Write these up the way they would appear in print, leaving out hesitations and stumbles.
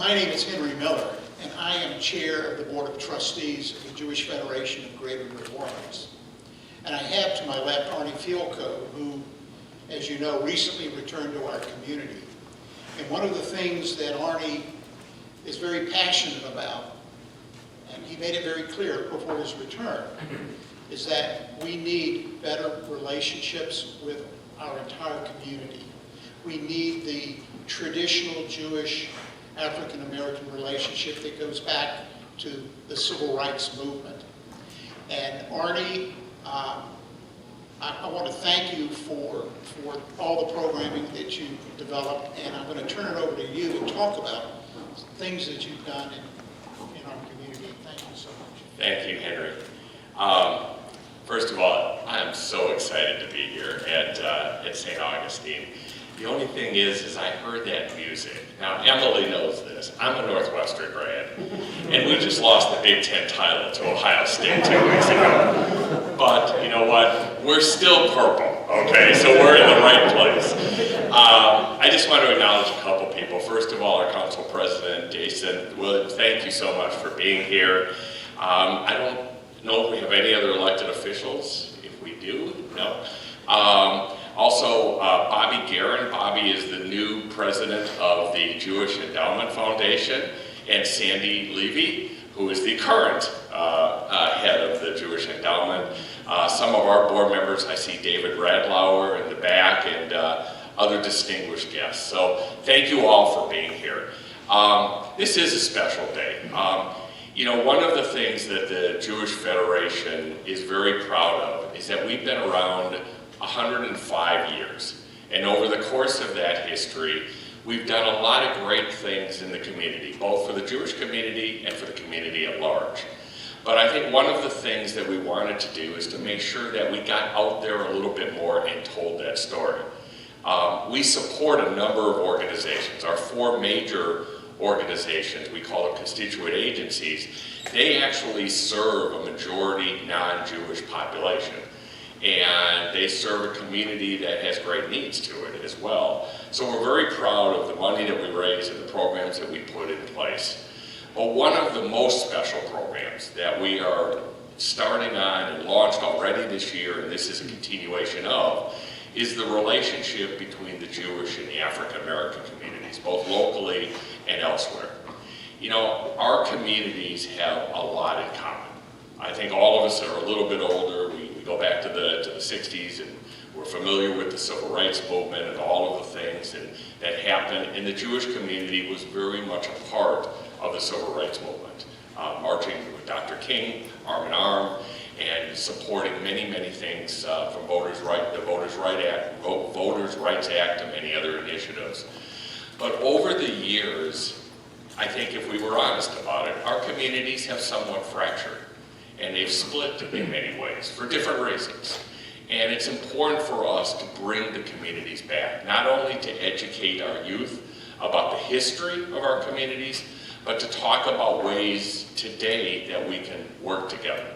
My name is Henry Miller, and I am chair of the Board of Trustees of the Jewish Federation of Greater New Orleans. And I have to my left Arnie Fielkow, who, as you know, recently returned to our community. And one of the things that Arnie is very passionate about, and he made it very clear before his return, is that we need better relationships with our entire community. We need the traditional Jewish African-American relationship that goes back to the civil rights movement. And Arnie, I want to thank you for all the programming that you developed, and I'm going to turn it over to you to talk about things that you've done in our community. Thank you so much. Thank you, Henry. First of all, I'm so excited to be here at St. Augustine. The only thing is I heard that music. Now, Emily knows this. I'm a Northwestern grad, and we just lost the Big Ten title to Ohio State 2 weeks ago. But you know what? We're still purple, okay? So we're in the right place. I just want to acknowledge a couple people. First of all, our council president, Jason. Well, thank you so much for being here. I don't know if we have any other elected officials. If we do, no. Also, Bobby Guerin. Bobby is the new president of the Jewish Endowment Foundation, and Sandy Levy, who is the current head of the Jewish Endowment. Some of our board members, I see David Radlauer in the back, and other distinguished guests. So thank you all for being here. This is a special day. You know, one of the things that the Jewish Federation is very proud of is that we've been around 105 years. And over the course of that history, we've done a lot of great things in the community, both for the Jewish community and for the community at large. But I think one of the things that we wanted to do is to make sure that we got out there a little bit more and told that story. We support a number of organizations. Our 4 major organizations, we call them constituent agencies, they actually serve a majority non-Jewish population. And they serve a community that has great needs to it as well. So we're very proud of the money that we raise and the programs that we put in place. But one of the most special programs that we are starting on and launched already this year, and this is a continuation of, is the relationship between the Jewish and the African American communities, both locally and elsewhere. You know, our communities have a lot in common. I think all of us are a little bit older. We go back to the 60s, and we're familiar with the civil rights movement and all of the things that happened. And the Jewish community was very much a part of the civil rights movement, marching with Dr. King, arm in arm, and supporting many, many things from the Voters' Rights Act, and many other initiatives. But over the years, I think if we were honest about it, our communities have somewhat fractured. And they've split in many ways for different reasons. And it's important for us to bring the communities back, not only to educate our youth about the history of our communities, but to talk about ways today that we can work together.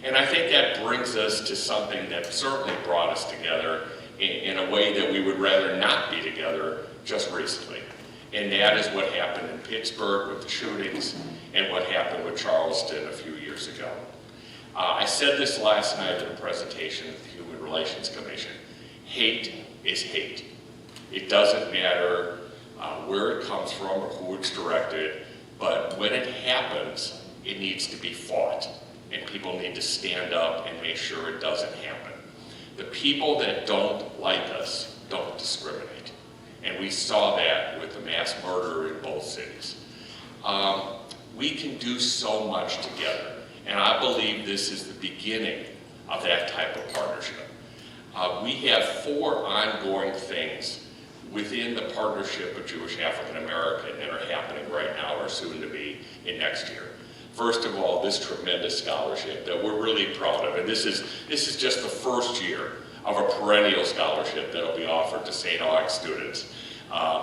And I think that brings us to something that certainly brought us together in a way that we would rather not be together just recently. And that is what happened in Pittsburgh with the shootings and what happened with Charleston a few years ago. I said this last night in a presentation at the Human Relations Commission. Hate is hate. It doesn't matter where it comes from or who it's directed, but when it happens, it needs to be fought. And people need to stand up and make sure it doesn't happen. The people that don't like us don't discriminate. And we saw that with the mass murder in both cities. We can do so much together, and I believe this is the beginning of that type of partnership. We have 4 ongoing things within the partnership of Jewish African American that are happening right now or soon to be in next year. First of all, this tremendous scholarship that we're really proud of, and this is just the first year of a perennial scholarship that will be offered to St. Aug students.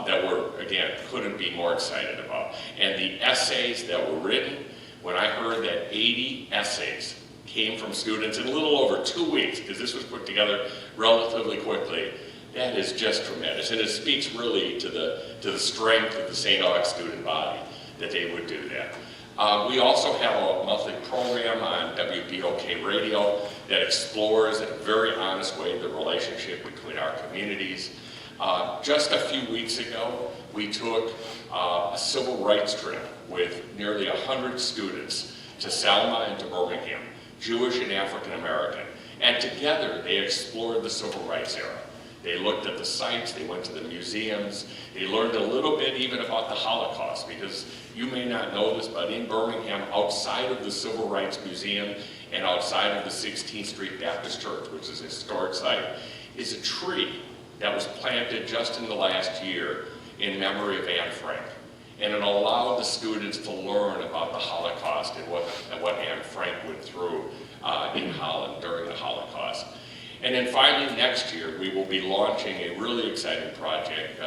That we're, again, couldn't be more excited about. And the essays that were written, when I heard that 80 essays came from students in a little over 2 weeks, because this was put together relatively quickly, That is just tremendous, and it speaks really to the strength of the St. Aug student body that they would do that. We also have a monthly program on WBOK Radio that explores in a very honest way the relationship between our communities. Just a few weeks ago, we took a civil rights trip with nearly 100 students to Selma and to Birmingham, Jewish and African American, and together they explored the civil rights era. They looked at the sites, they went to the museums, they learned a little bit even about the Holocaust, because you may not know this, but in Birmingham, outside of the Civil Rights Museum and outside of the 16th Street Baptist Church, which is a historic site, is a tree that was planted just in the last year in memory of Anne Frank. And it allowed the students to learn about the Holocaust and what Anne Frank went through in Holland during the Holocaust. And then finally, next year, we will be launching a really exciting project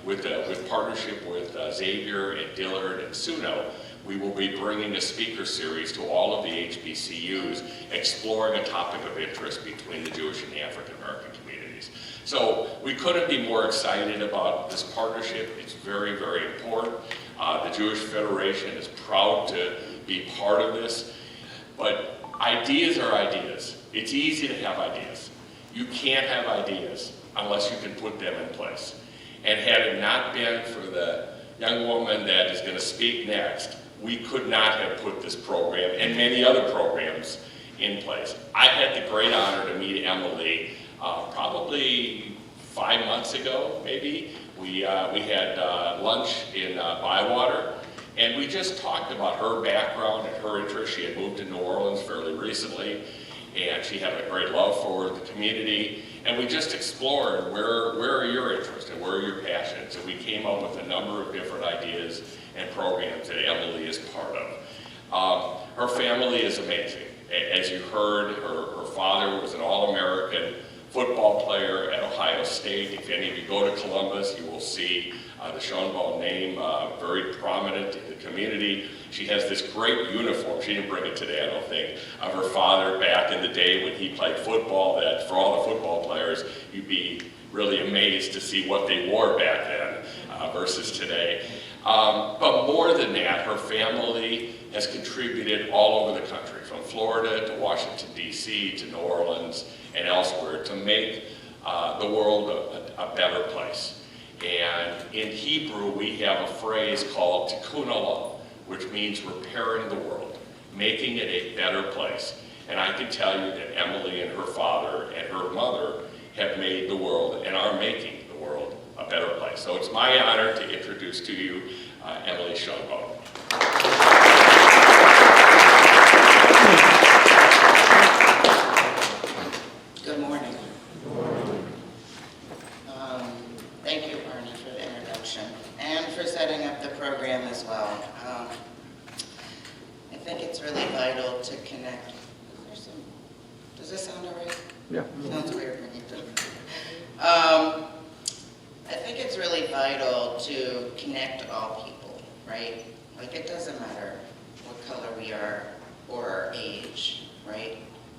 with partnership with Xavier and Dillard and Suno. We will be bringing a speaker series to all of the HBCUs, exploring a topic of interest between the Jewish and the African American communities. So we couldn't be more excited about this partnership. It's very, very important. The Jewish Federation is proud to be part of this. But ideas are ideas. It's easy to have ideas. You can't have ideas unless you can put them in place. And had it not been for the young woman that is going to speak next, we could not have put this program and many other programs in place. I had the great honor to meet Emily probably 5 months ago, maybe. We had lunch in Bywater, and we just talked about her background and her interest. She had moved to New Orleans fairly recently, and she had a great love for the community. And we just explored where are your interests and where are your passions. And we came up with a number of different ideas and programs that Emily is part of. Her family is amazing. As you heard, her father was an All-American football player at Ohio State. If any of you go to Columbus, you will see the Schoenbaum name very prominent in the community. She has this great uniform. She didn't bring it today, I don't think, of her father back in the day when he played football, that for all the football players, you'd be really amazed to see what they wore back then versus today. But more than that, her family has contributed all over the country, from Florida to Washington, D.C., to New Orleans and elsewhere, to make the world a better place. And in Hebrew, we have a phrase called tikkun olam, which means repairing the world, making it a better place. And I can tell you that Emily and her father and her mother have made the world and are making the world a better place. So it's my honor to introduce to you Emily Schoenbaum. Good morning. Thank you, Arnie, for the introduction and for setting up the program as well. I think it's really vital to connect. Does this sound all right? Yeah. Sounds weird when you do it. I think it's really vital to connect all people, right? Like, it doesn't matter what color we are or our age, right?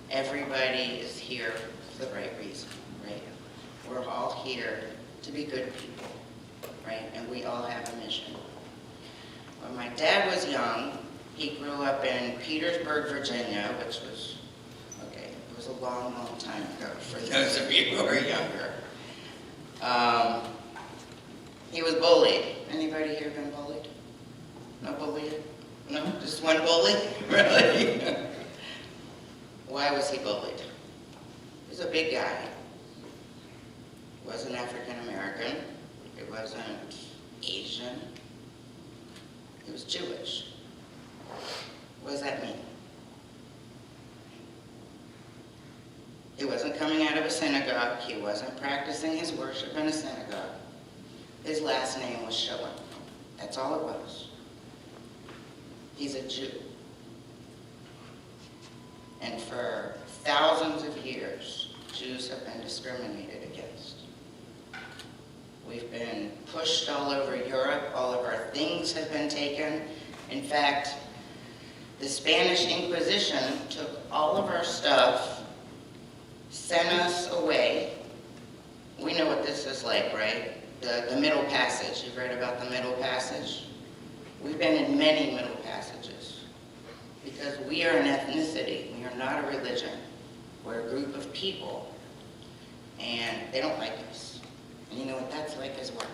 Everybody is here for the right reason, right? We're all here to be good people, right? And we all have a mission. When my dad was young, he grew up in Petersburg, Virginia, which was, okay, it was a long, long time ago for those of you who are younger. He was bullied. Anybody here been bullied? No bullied? No? Just one bully? Really? Why was he bullied? He was a big guy. He wasn't African American. He wasn't Asian. He was Jewish. What does that mean? He wasn't coming out of a synagogue. He wasn't practicing his worship in a synagogue. His last name was Schoen. That's all it was. He's a Jew. And for thousands of years, Jews have been discriminated against. We've been pushed all over Europe. All of our things have been taken. In fact, the Spanish Inquisition took all of our stuff, sent us away we know what this is like, right? The Middle Passage. You've read about the Middle Passage? We've been in many Middle Passages because we are an ethnicity. We are not a religion. We're a group of people, and they don't like us. And you know what that's like as well.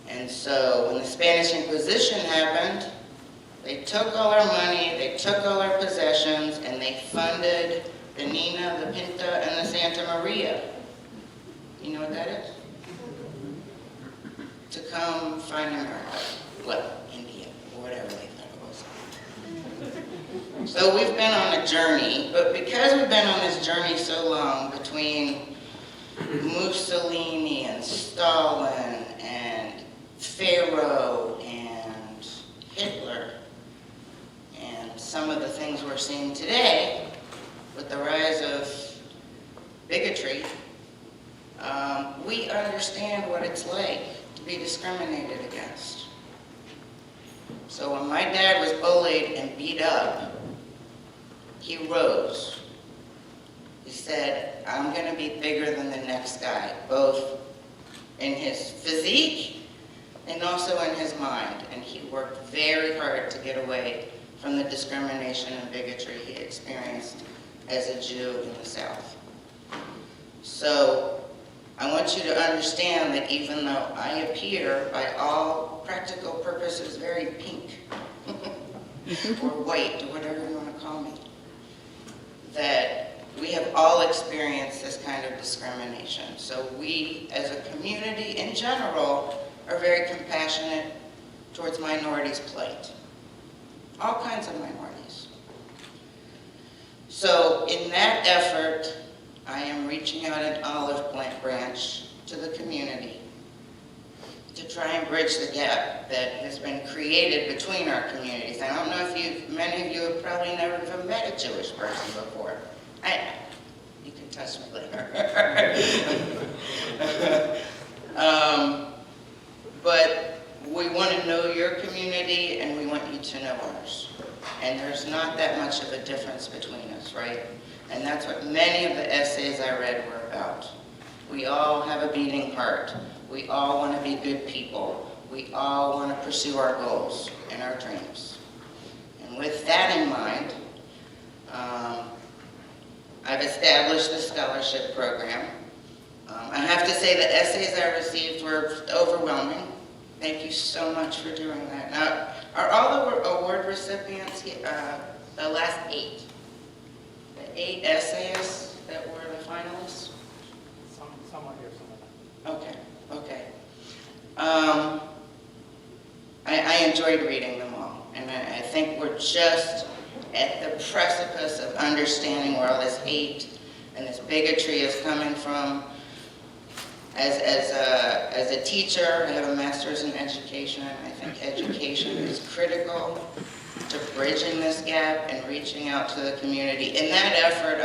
And so when the Spanish Inquisition happened, they took all our money, they took all our possessions, and they funded the Nina, the Pinta, and the Santa Maria. You know what that is? To come find America. Well, India, or whatever they thought it was. So we've been on a journey, but because we've been on this journey so long between Mussolini and Stalin and Pharaoh and Hitler and some of the things we're seeing today with the rise of bigotry, we understand what it's like to be discriminated against. So when my dad was bullied and beat up, he rose. He said, I'm going to be bigger than the next guy, both in his physique and also in his mind. And he worked very hard to get away from the discrimination and bigotry he experienced as a Jew in the South. So I want you to understand that even though I appear, by all practical purposes, very pink, or white, or whatever you want to call me, that we have all experienced this kind of discrimination. So we, as a community in general, are very compassionate towards minorities' plight. All kinds of minorities. So in that effort, I am reaching out an olive branch to the community to try and bridge the gap that has been created between our communities. I don't know if many of you have probably never even met a Jewish person before. You can touch me later. But we want to know your community and we want you to know ours. And there's not that much of a difference between us, right? And that's what many of the essays I read were about. We all have a beating heart. We all want to be good people. We all want to pursue our goals and our dreams. And with that in mind, I've established the scholarship program. I have to say the essays I received were overwhelming. Thank you so much for doing that. Now, are all the award recipients here, the last 8? The 8 essayists that were the finalists? Some are here, some are not. Okay. I enjoyed reading them all, and I think we're just at the precipice of understanding where all this hate and this bigotry is coming from. As a teacher, I have a master's in education. I think education is critical to bridging this gap and reaching out to the community. In that effort,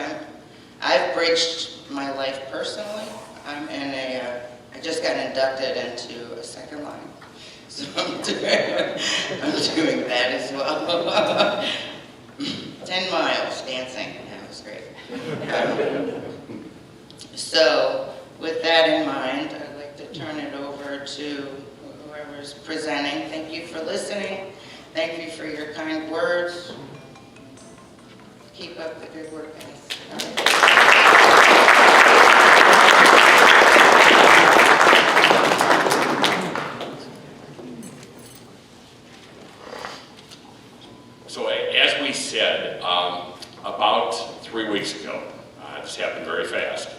I've bridged my life personally. I just got inducted into a second line, so I'm doing that as well. 10 miles dancing, that was great. So with that in mind, I'd like to turn it over to whoever's presenting. Thank you for listening. Thank you for your kind words. Keep up the good work, guys. So as we said, about 3 weeks ago, this happened very fast,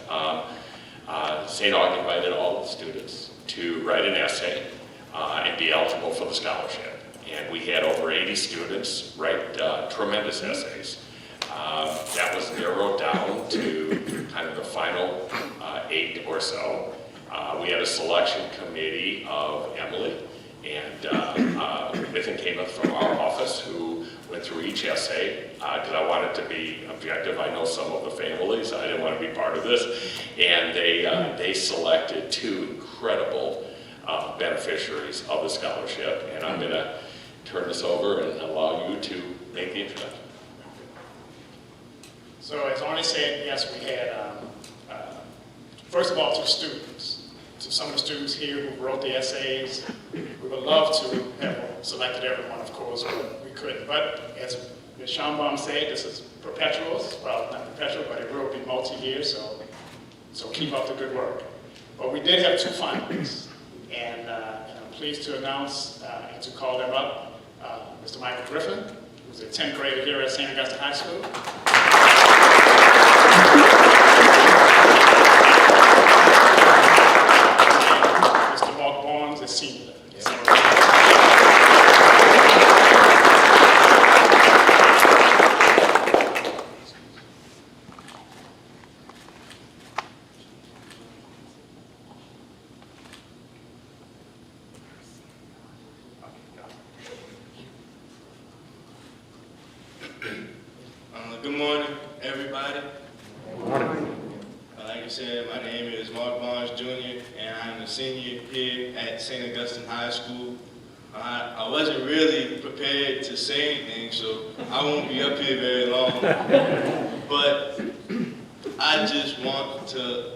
St. Aug invited all of the students to write an essay and be eligible for the scholarship. And we had over 80 students write tremendous essays. That was narrowed down to kind of the final 8 or so. We had a selection committee of Emily and Nathan came up from our office who went through each essay because I wanted to be objective. I know some of the families. I didn't want to be part of this. And they selected 2 incredible beneficiaries of the scholarship. And I'm going to turn this over and allow you to make the introduction. So as Arnie said, yes, we had, first of all, to the students, to some of the students here who wrote the essays. We would love to have selected everyone, of course, but we couldn't. But as Ms. Schoenbaum said, this is perpetual. Well, not perpetual, but it will be multi-year, so keep up the good work. But we did have 2 finalists, and I'm pleased to announce and to call them up. Mr. Michael Griffin, who's a 10th grader here at St. Augustine High School. Mr. Mark Barnes, a senior. Good morning, everybody. Good morning. Like I said, my name is Mark Barnes, Jr., and I'm a senior here at St. Augustine High School. I wasn't really prepared to say anything, so I won't be up here very long. But I just want to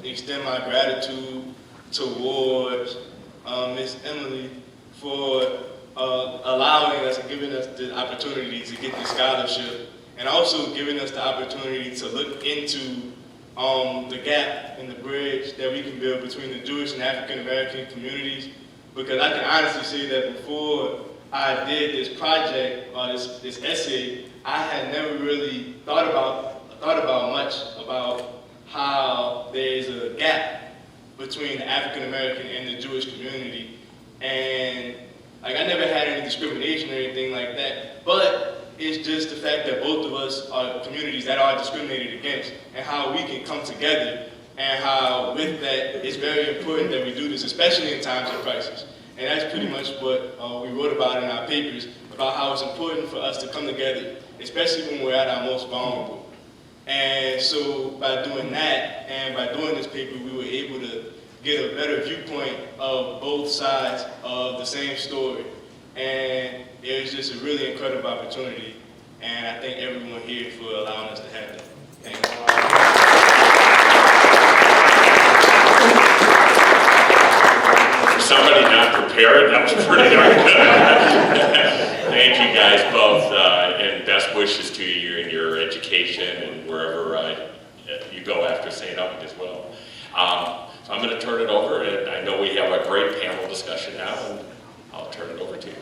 extend my gratitude towards Miss Emily for allowing us and giving us the opportunity to get the scholarship, and also giving us the opportunity to look into the gap and the bridge that we can build between the Jewish and African American communities. Because I can honestly say that before I did this project or this essay, I had never really thought about much about how there's a gap between the African American and the Jewish community. And like, I never had any discrimination or anything like that, but it's just the fact that both of us are communities that are discriminated against, and how we can come together, and how with that, it's very important that we do this, especially in times of crisis. And that's pretty much what we wrote about in our papers, about how it's important for us to come together, especially when we're at our most vulnerable. And so by doing that, and by doing this paper, we were able to get a better viewpoint of both sides of the same story. And it was just a really incredible opportunity, and I thank everyone here for allowing us to have that. Thank you. For somebody not prepared, that was pretty darn good. Thank you guys both, and best wishes to you in your education and wherever you go after St. Aug as well. So I'm going to turn it over, and I know we have a great panel discussion now, and I'll turn it over to you.